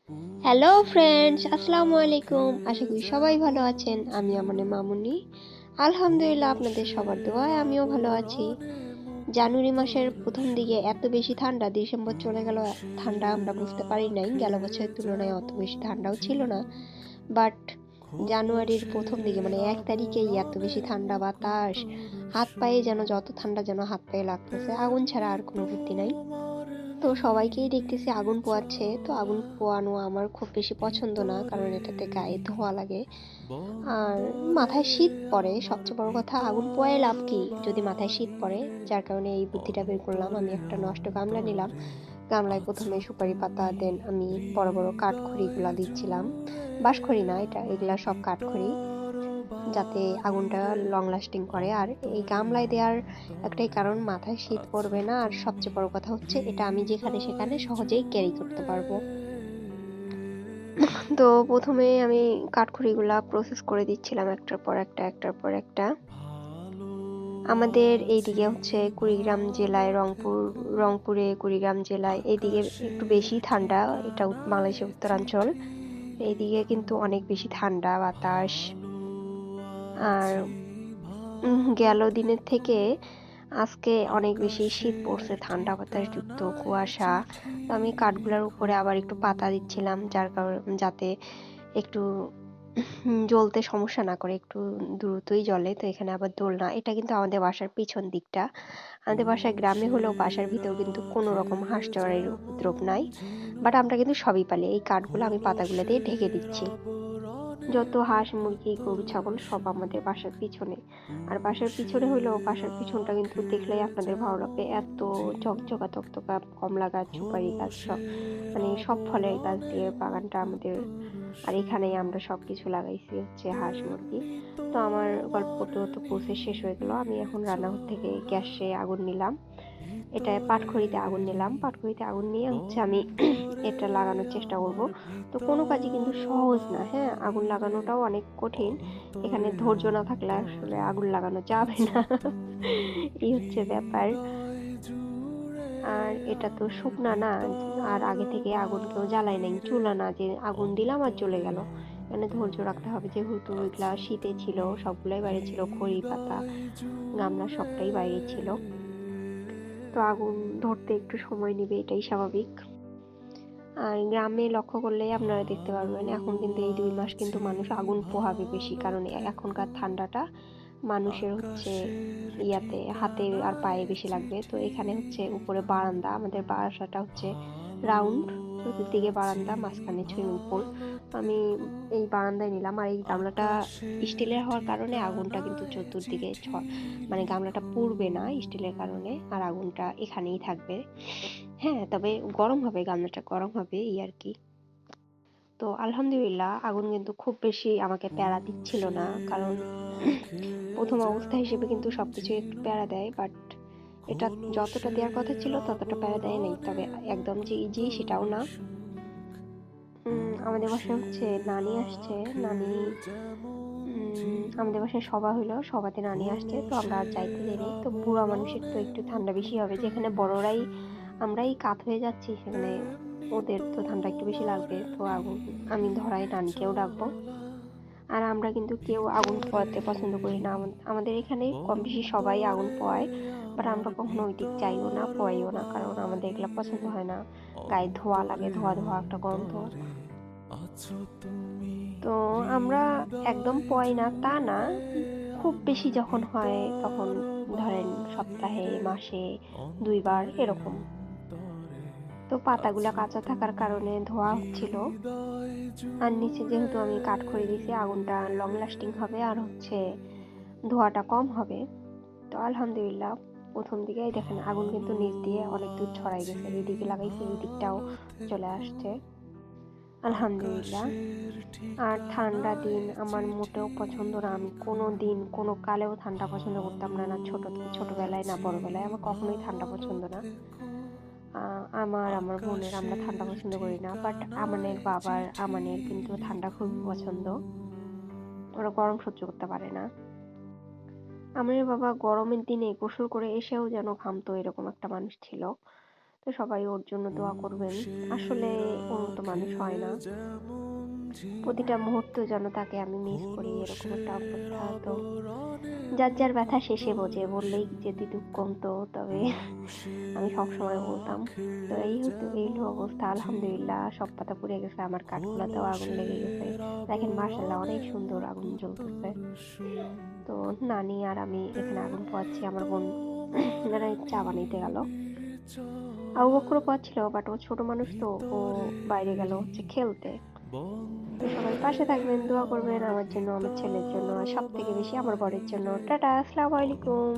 Hello friends, আসসালামু আলাইকুম। আশা করি সবাই ভালো আছেন। আমি আমাদের মামুনি। আলহামদুলিল্লাহ, আপনাদের সবার দোয়ায় আমিও ভালো আছি। জানুয়ারি মাসের প্রথম দিকে এত বেশি ঠান্ডা, ডিসেম্বর চলে গেল, ঠান্ডা আমরা বুঝতে পারি নাই। গেল বছরের তুলনায় অত বেশি ঠান্ডাও ছিল না, বাট জানুয়ারির প্রথম দিকে মানে 1 তারিখেই এত বেশি ঠান্ডা বাতাস, হাত পায়ে যেন যত ঠান্ডা যেন হাত পায়ে লাগতেছে। আগুন ছাড়া আর কোনো বুদ্ধি নাই। তো সবাইকেই দেখতেছি আগুন পোয়াচ্ছে। তো আগুন পোয়ানো আমার খুব বেশি পছন্দ না, কারণ এটাতে গায়ে ধোঁয়া লাগে আর মাথায় শীত পড়ে। সবচেয়ে বড় কথা, আগুন পোয়ায় লাভ কি যদি মাথায় শীত পড়ে? যার কারণে এই বুদ্ধিটা বের করলাম। আমি একটা নষ্ট গামলা নিলাম। গামলায় প্রথমে সুপারি পাতা, দেন আমি বড় বড় কাঠখড়িগুলা দিচ্ছিলাম। বাঁশখড়ি না, এগুলা সব কাঠখড়ি, যাতে আগুনটা লং লাস্টিং করে। আর এই গামলায় দেওয়ার একটাই কারণ, মাথায় শীত পড়বে না, আর সবচেয়ে বড় কথা হচ্ছে এটা আমি যেখানে সেখানে সহজেই ক্যারি করতে পারবো। তো প্রথমে আমি কাঠখড়িগুলা প্রসেস করে দিচ্ছিলাম একটার পর একটা, একটার পর একটা। আমাদের এইদিকে হচ্ছে কুড়িগ্রাম জেলায়, রংপুরে কুড়িগ্রাম জেলায় এইদিকে একটু বেশি ঠান্ডা। এটা বাংলাদেশের উত্তরাঞ্চল। এইদিকে কিন্তু অনেক বেশি ঠান্ডা বাতাস। আর গেল দিনের থেকে আজকে অনেক বেশি শীত পড়ছে, ঠান্ডা বাতাস যুক্ত কুয়াশা। তো আমি কাঠগুলার উপরে আবার একটু পাতা দিচ্ছিলাম, যার কারণে যাতে একটু জ্বলতে সমস্যা না করে, একটু দ্রুতই জ্বলে। তো এখানে আবার দোলনা, এটা কিন্তু আমাদের বাসার পিছন দিকটা। আমাদের বাসায় গ্রামে হলেও বাসার ভিতর কিন্তু কোনো রকম হাঁস চড়াইয়ের উপদ্রব নাই, বাট আমরা কিন্তু সবই পালি। এই কাঠগুলো আমি পাতাগুলো দিয়ে ঢেকে দিচ্ছি। যত হাঁস মুরগি গরু ছাগল সব আমাদের বাসার পিছনে। আর বাসার পিছনে হইলেও বাসার পিছনটা কিন্তু দেখলেই আপনাদের ভালো লাগবে। এত ঝকঝকা তকতকা কমলা গাছ, সুপারি গাছ, সব মানে সব ফলের গাছ দিয়ে বাগানটা আমাদের। আর এখানেই আমরা সবকিছু লাগাইছি হচ্ছে হাঁস মুরগি। তো আমার গল্প করতে করতে প্রসেস শেষ হয়ে গেল। আমি এখন রান্নাঘর থেকে গ্যাসে আগুন নিলাম। এটা পাটখড়িতে আগুন নিলাম। পাটখড়িতে আগুন নিয়ে হচ্ছে আমি এটা লাগানোর চেষ্টা করব। তো কোনো কাজই কিন্তু সহজ না, হ্যাঁ, আগুন লাগানোটাও অনেক কঠিন। এখানে ধৈর্য না থাকলে আসলে আগুন লাগানো যাবে না। এই হচ্ছে ব্যাপার। আর এটা তো শুকনা না, আর আগে থেকে আগুন কেউ জ্বালায় নাই, চুলা না যে আগুন দিলাম আর চলে গেল। এখানে ধৈর্য রাখতে হবে, যেহেতু এগুলা শীতে ছিল, সবগুলাই বাইরে ছিল, খড়ি পাতা গামলা সবটাই বাইরে ছিল। তো আগুন ধরতে একটু সময় নেবে, এটাই স্বাভাবিক। আর গ্রামে লক্ষ্য করলেই আপনারা দেখতে পারবেন, এখন কিন্তু এই 2 মাস কিন্তু মানুষ আগুন পোহাবে বেশি, কারণ এখনকার ঠান্ডাটা মানুষের হচ্ছে ইয়াতে, হাতে আর পায়ে বেশি লাগবে। তো এখানে হচ্ছে উপরে বারান্দা, আমাদের বাসাটা হচ্ছে রাউন্ড, চতুর্দিকে বারান্দা, মাঝখানে সুইমিং পুল। আমি এই বারান্দায় নিলাম। আর এই গামলাটা স্টিলের হওয়ার কারণে আগুনটা কিন্তু চতুর্দিকে মানে গামলাটা পুড়বে না স্টিলের কারণে, আর আগুনটা এখানেই থাকবে। হ্যাঁ, তবে গরম হবে, গামলাটা গরম হবে এই আর কি। তো আলহামদুলিল্লাহ, আগুন কিন্তু খুব বেশি আমাকে প্যারা দিচ্ছিল না, কারণ প্রথম অবস্থা হিসেবে কিন্তু সবকিছু একটু প্যারা দেয়, বাট এটা যতটা দেওয়ার কথা ছিল ততটা প্যারা দেয় নাই। তবে একদম যে ইজি সেটাও না। আমাদের বাসায় হচ্ছে নানি আসছে। নানি আমাদের বাসায় সভা হইলো, সভাতে নানি আসছে। তো আমরা আর যাইতে দেরি। তো বুড়া মানুষের তো একটু ঠান্ডা বেশি হবে, যেখানে বড়রাই আমরাই কাত হয়ে যাচ্ছি, সেখানে ওদের তো ঠান্ডা একটু বেশি লাগবে। তো আগুন আমি ধরাই নানিকেও ডাকবো। আর আমরা কিন্তু কেউ আগুন পোয়াতে পছন্দ করি না। আমাদের এখানে কম বেশি সবাই আগুন পোয়ায়, বাট আমরা কখনো ওই দিক যাইও না, পোয়াইও না, কারণ আমাদের এগুলা পছন্দ হয় না। গায়ে ধোয়া লাগে, ধোয়া ধোয়া একটা গন্ধ। তো আমরা একদম পোয়াই না তা না, খুব বেশি যখন হয় তখন ধরেন সপ্তাহে মাসে 2 বার এরকম। তো পাতাগুলা কাঁচা থাকার কারণে ধোয়া হচ্ছিল। আর নিচে যেহেতু আমি কাঠখড়ি দিছি, আগুনটা লং লাস্টিং হবে আর হচ্ছে ধোঁয়াটা কম হবে। তো আলহামদুলিল্লাহ, প্রথম দিকেই দেখেন আগুন কিন্তু নিচ দিয়ে অনেক দূর ছড়াই গেছে, এইদিকে লাগাইছে এই দিকটাও চলে আসছে আলহামদুলিল্লাহ। আর ঠান্ডা দিন আমার মোটেও পছন্দ না। আমি কোনো দিন কোনো কালেও ঠান্ডা পছন্দ করতাম না, না ছোটবেলায় না বড়বেলায়, আমার কখনোই ঠান্ডা পছন্দ না। আমার বোনের আমরা ঠান্ডা পছন্দ করি না, বাট আমানের বাবার আমানের কিন্তু ঠান্ডা খুবই পছন্দ। ওরা গরম সহ্য করতে পারে না। আমানের বাবা গরমের দিনে গোসল করে এসেও যেন ঘামতো, এরকম একটা মানুষ ছিল। তো সবাই ওর জন্য দোয়া করবেন। আসলে ওর মতো মানুষ হয় না। প্রতিটা মুহূর্ত যেন তাকে আমি মিস করি, এরকম একটা অবস্থা। তো যার যার ব্যথা শেষে বোঝে, বললেই যদি দুঃখ কমতো, তবে আমি সবসময় বলতাম। তো এই হলো অবস্থা। আলহামদুলিল্লাহ সব পাতা পুড়ে গেছে, আমার কাঠখোলাতেও আগুন লেগে গেছে। দেখেন মাশাআল্লাহ অনেক সুন্দর আগুন জ্বলতেছে। তো নানি আর আমি এখানে আগুন পোয়াচ্ছি, আমার বোন মানে চা বানাইতে গেল। আবু বকরও পোয়াচ্ছিল, বাট ও ছোট মানুষ তো, ও বাইরে গেল হচ্ছে খেলতে। তো সবাই পাশে থাকবেন, দোয়া করবেন আমার জন্য, আমার ছেলের জন্য, আর সব থেকে বেশি আমার বরের জন্য। টাটা, আসসালামু আলাইকুম।